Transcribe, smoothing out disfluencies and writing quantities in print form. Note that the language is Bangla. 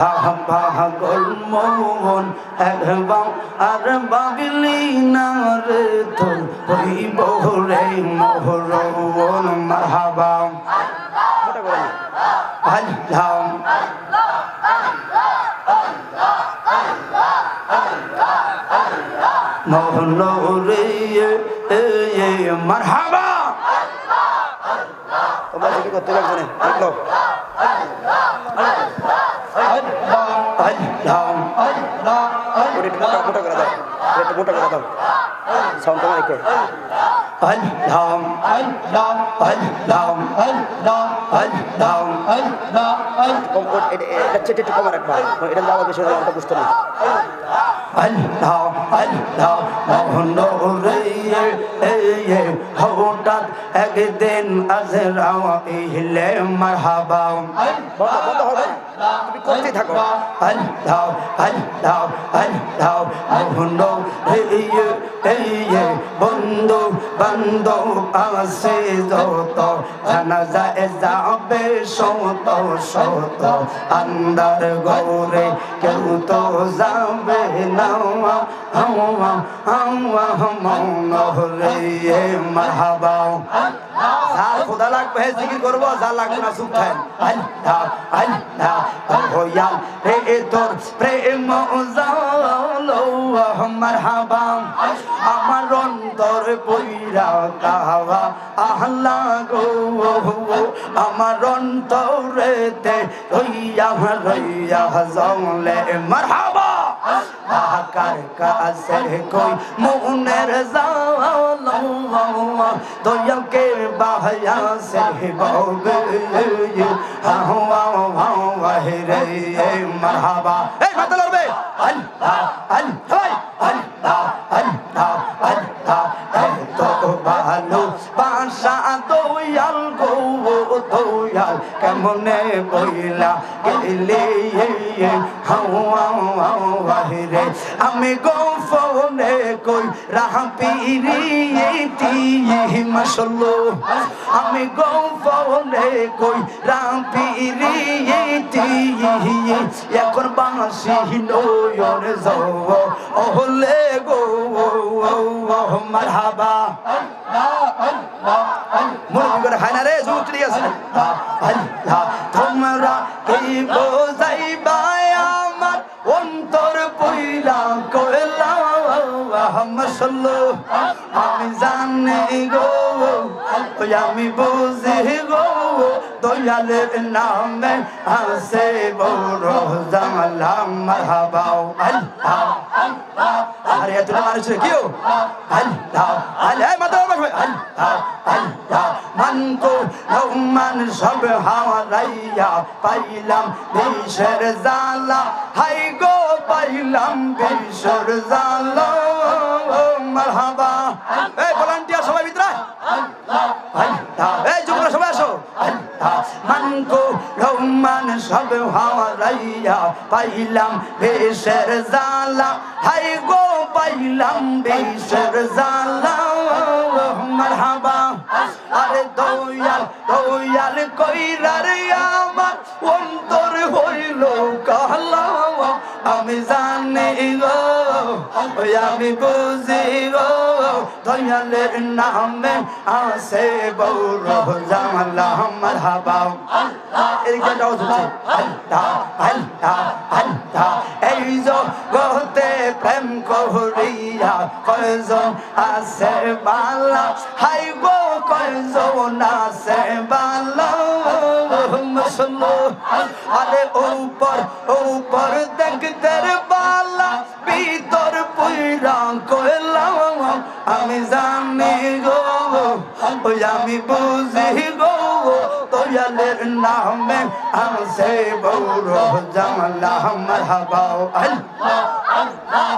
পাগল মন একবার আর বাগলি না রে তোর হইব রে মোহরন মারহাবা আল্লাহ মোহন রে মারহাবা তোমরা কি করতে লাগবে না দেখো মোটা করে দাও সাউন্ড রেখে একটু কমা রাখবা এটা যাওয়া বেশি ওটা বুঝতে নেই হঠাৎ একদিন আজরাইলে মারহাবা বন্ধ হবে তুমি করতে থাকো আল্লাহ আল্লাহ আল্লাহ মোহন বন্ধু বান্ধব আছে যত জানা যায় যাবে শত শত আন্দার গৌরে কেউ তো যাবে না মৌন রে মারহাবা যার খোদা লাগবে জিকির করবো যা লাগবে না চুপ থাকেন আল্লাহ আল্লাহ হইয়াল রে তোর প্রেম জালো মারহাবা আমার অন্তর পইরা কাওয়া আহলা গো আমার অন্তরেতে রইয়া রইয়া জলে মারহাবা আকার কাছে কই মনের জালো দয়াকে বাহয়া সে বগে হাওয়া হাওয়া রে মারহাবা এই মাথা লড়বে আল্লাহ আল্লাহ আল্লাহ আল্লাহ আল্লাহ তো ভালো বাসা দয়াল গো দয়াল কেমনে বইলা গেলে হাওয়া হাওয়া রে আমি গোফনে কই রাহপিরিতি মাশাল্লাহ আমি গোফনে কই রাহপিরিতি এখন বাঁশি নয়ন যাও ওহলে গো মারহাবা মুরগি করে খায় না রে জুতরি আছে আল্লাহ তোমরা কি বোঝাইবা আমার অন্তর পইলা কইলা মাশাল্লাহ আমি জানি গো আমি বুঝি গো দয়ালের নামে আছে বড় জামালা মারহাবা আল্লাহ আরে এত মানুষ কিও আল্লাহ আল্লাহ মাথা বসবে আল্লাহ আল্লাহ মান কো মান সব হারাইয়া পাইলাম বিষের জালা হাই গো পাইলাম বিষের জালা মারহাবা এই ভলান্টিয়ার সবাই ভিতরে আল্লাহ আল্লাহ এই যুবকরা সবাই আসো আল্লাহ মান কো মান সব হারাইয়া পাইলাম বিষের জালা হাই গো পাইলাম বিষের জালা মারহাবা আরে দয়াল দয়াল কইরা রে আমার অন্তর হইল কালা আমি জানি গো আমি বুঝি গো দয়ালের নামে আছে বড় জামালা মারহাবা এই গানটাও শুনছি আল্লাহ আল্লাহ আল্লাহ এই জগতে প্রেম করিয়া কয়জন আছে বালা হাই গো কয়জন আছে বালা মাশাল্লাহ আরে উপর উপর দেখতে বালা ভিতর পুইরা কইলা আমি জানি গো আমি বুঝি গো দয়ালের নামে আছে বড় জামালা মারহাবা আল্লাহ আল্লাহ